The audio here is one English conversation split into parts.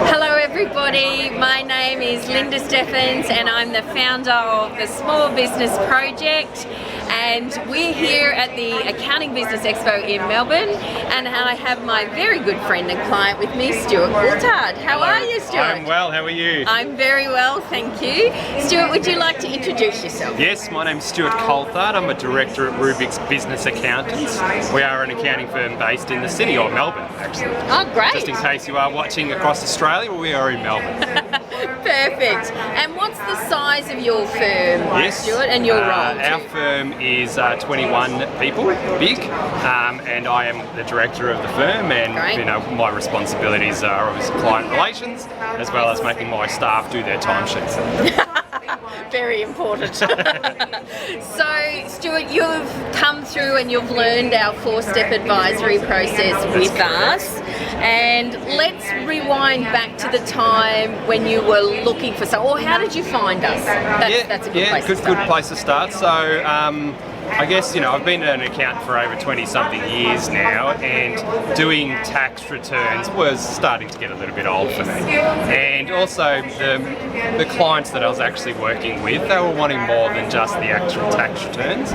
Hello everybody, my name is Linda Steffens and I'm the founder of the Small Business Project, and we're here at the Accounting Business Expo in Melbourne, and I have my very good friend and client with me, Stuart Coulthard. How are you, Stuart? I'm well, how are you? I'm very well, thank you. Stuart, would you like to introduce yourself? Yes, my name's Stuart Coulthard. I'm a director at Rubiix Business Accountants. We are an accounting firm based in the city, or Melbourne actually. Oh, great. Just in case you are watching across Australia, we are in Melbourne. Perfect. And what's the size of your firm, Yes, Stuart, and your role? Our firm is 21 people big, and I am the director of the firm, and Great. you know, my responsibilities are obviously client relations, as well as making my staff do their timesheets. Very important. So, Stuart, you've come through and you've learned our 4-step advisory process with us. And let's rewind back to the time when you were looking for some, or how did you find us? That's a good place to start. Good place to start. So, I guess, you know, I've been an accountant for over 20-something years now, and doing tax returns was starting to get a little bit old for me. And also, the clients that I was actually working with, they were wanting more than just the actual tax returns.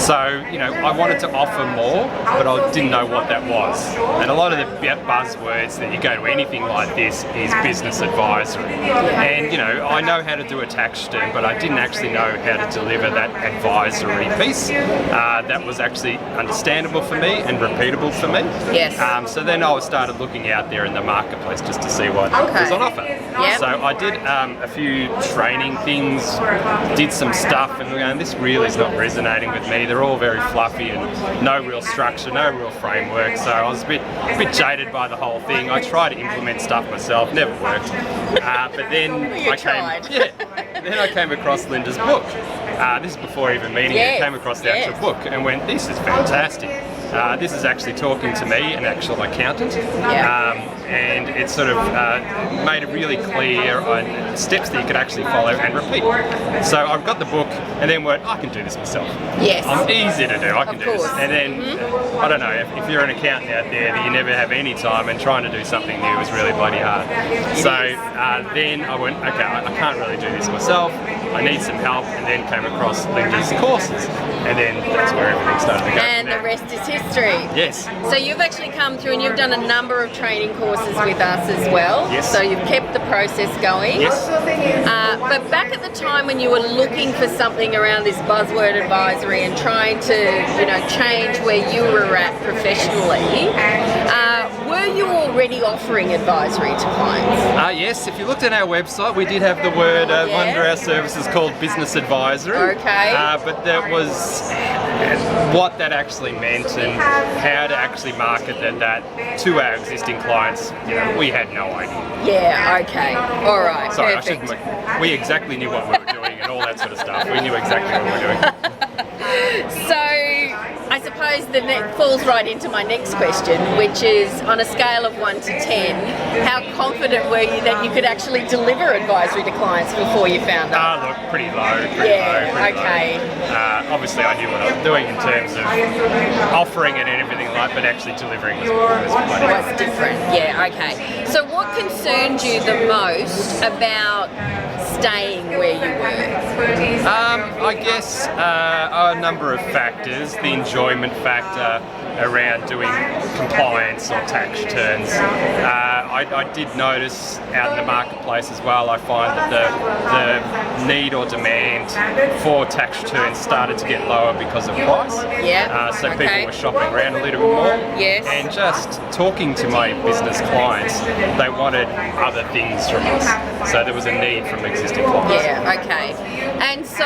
So, you know, I wanted to offer more, but I didn't know what that was. And a lot of the buzzwords that you go to anything like this is business advisory. And, you know, I know how to do a tax return, but I didn't actually know how to deliver that advisory piece. That was actually understandable for me and repeatable for me. Yes. So then I started looking out there in the marketplace just to see what was on offer. Yep. So I did a few training things, did some stuff, and going, this really is not resonating with me. They're all very fluffy and no real structure, no real framework. So I was a bit jaded by the whole thing. I tried to implement stuff myself, never worked. But then I came across Linda's book. This is before even meeting her. I came across the actual book and went, this is fantastic. This is actually talking to me, an actual accountant, and it sort of made it really clear on steps that you could actually follow and repeat. So I've got the book and then went, I can do this myself. Yes. I'm easy to do, I can do course. this. And then, I don't know, if you're an accountant out there that you never have any time, and trying to do something new is really bloody hard. So then I went, okay, I can't really do this myself. I need some help, and then came across Linda's courses, and then that's where everything started to go. And the rest is history. Yes. So you've actually come through and you've done a number of training courses with us as well. Yes. So you've kept the process going. Yes. But back at the time when you were looking for something around this buzzword advisory and trying to, you know, change where you were at professionally, were you already offering advisory to clients? Yes, if you looked at our website, we did have the word under our services called business advisory. Okay. But that was what that actually meant and how to actually market that to our existing clients. You know, we had no idea. Yeah, okay. All right, Sorry, perfect. we exactly knew what we were doing and all that sort of stuff. We knew exactly what we were doing. So, I suppose that falls right into my next question, which is, on a scale of 1 to 10, how confident were you that you could actually deliver advisory to clients before you found out? Look, pretty low. Okay. Obviously, I knew what I was doing in terms of offering it and everything like, but actually delivering was bloody hard. Was different. Yeah. Okay. So, what concerned you the most about staying where you were? I guess a number of factors. The enjoyment factor around doing compliance or tax returns. I did notice out in the marketplace as well, I find that the need or demand for tax returns started to get lower because of price. Yeah. So people were shopping around a little bit more. Yes. And just talking to my business clients, they wanted other things from us. So there was a need from existing clients. Yeah, okay. And so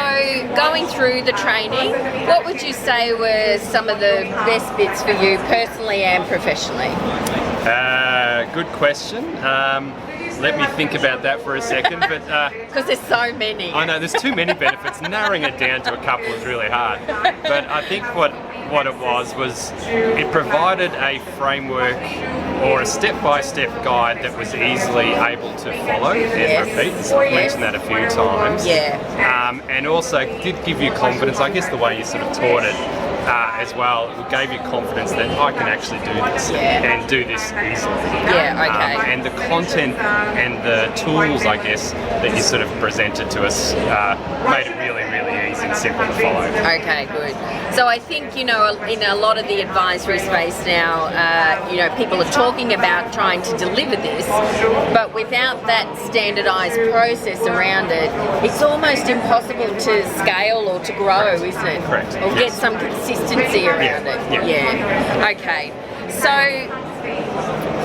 going through the training, what would you say were some of the best bits for you personally and professionally? Good question. Let me think about that for a second. But because there's so many. I know, there's too many benefits. Narrowing it down to a couple is really hard. But I think what it was it provided a framework or a step-by-step guide that was easily able to follow and repeat. So I've mentioned that a few times. Yeah. And also did give you confidence. I guess the way you sort of taught it as well, it gave you confidence that I can actually do this and do this easily. Yeah, okay. And the content and the tools, I guess, that you sort of presented to us made it really, really easy and simple to follow. Okay, good. So I think, in a lot of the advisory space now, people are talking about trying to deliver this, but without that standardised process around it, it's almost impossible to scale or to grow, isn't it? Correct. Or get some consistency around it. Yeah. Okay. So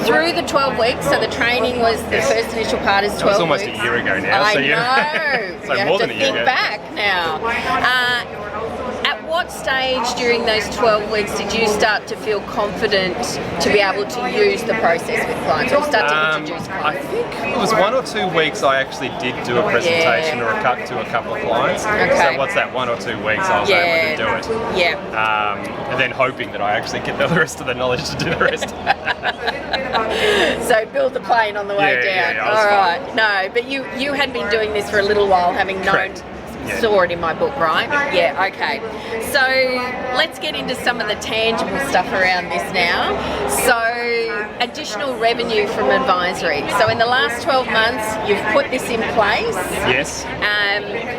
through the 12 weeks, so the training was, the first initial part is 12 weeks. It was almost a year ago now. I so know. so you more have than to a year think ago. back now. At what stage during those 12 weeks did you start to feel confident to be able to use the process with clients or start to introduce clients? I think it was 1 or 2 weeks I actually did do a presentation or a cut to a couple of clients. Okay. So what's that, 1 or 2 weeks I was able to do it. Yeah. And then hoping that I actually get the rest of the knowledge to do the rest. So build the plane on the way down. Yeah, all right. No, but you had been doing this for a little while, having known. Correct. Yeah. Saw it in my book, right? Yeah, okay. So let's get into some of the tangible stuff around this now. So additional revenue from advisory. So in the last 12 months, you've put this in place. Yes.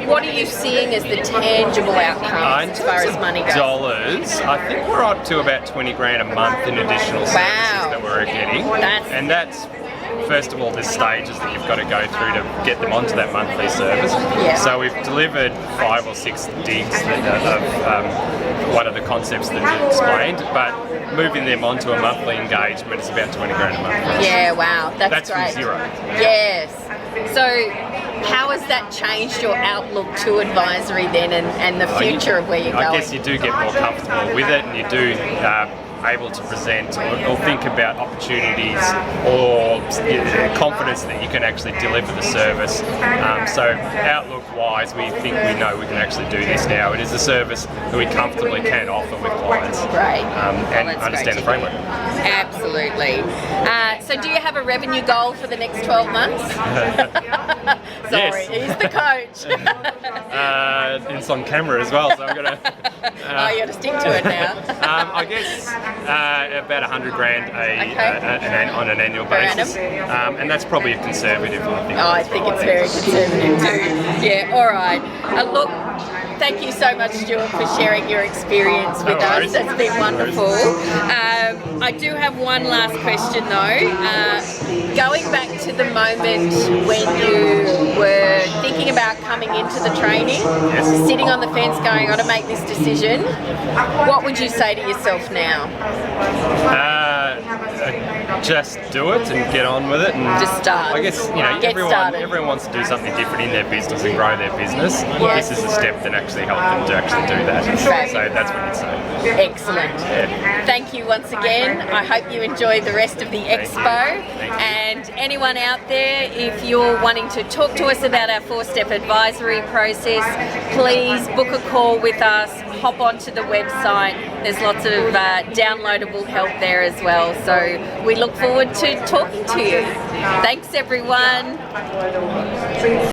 What are you seeing as the tangible outcomes as far as money goes? Dollars, I think we're up to about 20 grand a month in additional services that we're getting. That's first of all, there's stages that you've got to go through to get them onto that monthly service. Yeah. So we've delivered 5 or 6 digs of one of the concepts that you explained, but moving them onto a monthly engagement is about 20 grand a month. Yeah, wow, that's great. From zero. Yes. So how has that changed your outlook to advisory then and the future of where you're going? I guess you do get more comfortable with it, and you do able to present or think about opportunities or confidence that you can actually deliver the service. So outlook-wise, we think we know we can actually do this now. It is a service that we comfortably can offer with clients. Great. And understand the framework. Absolutely. So do you have a revenue goal for the next 12 months? Sorry, he's the coach. It's on camera as well, so I'm going to... you got to stick to it now. I guess about 100 grand on an annual basis, and that's probably a conservative. I think it's very conservative too. Yeah, all right. Look, thank you so much, Stuart, for sharing your experience with us. That's been wonderful. I do have one last question though. Going back to the moment when you were thinking about coming into the training, sitting on the fence going, I got to make this decision, what would you say to yourself now? Just do it and get on with it, and just start. I guess everyone wants to do something different in their business and grow their business. Yes. This is a step that actually helps them to actually do that. So that's what you'd say. Excellent. Yeah. Thank you once again. I hope you enjoy the rest of the expo. And anyone out there, if you're wanting to talk to us about our 4-step advisory process, please book a call with us. Hop onto the website. There's lots of downloadable help there as well. So we look forward to talking to you. Thanks, everyone.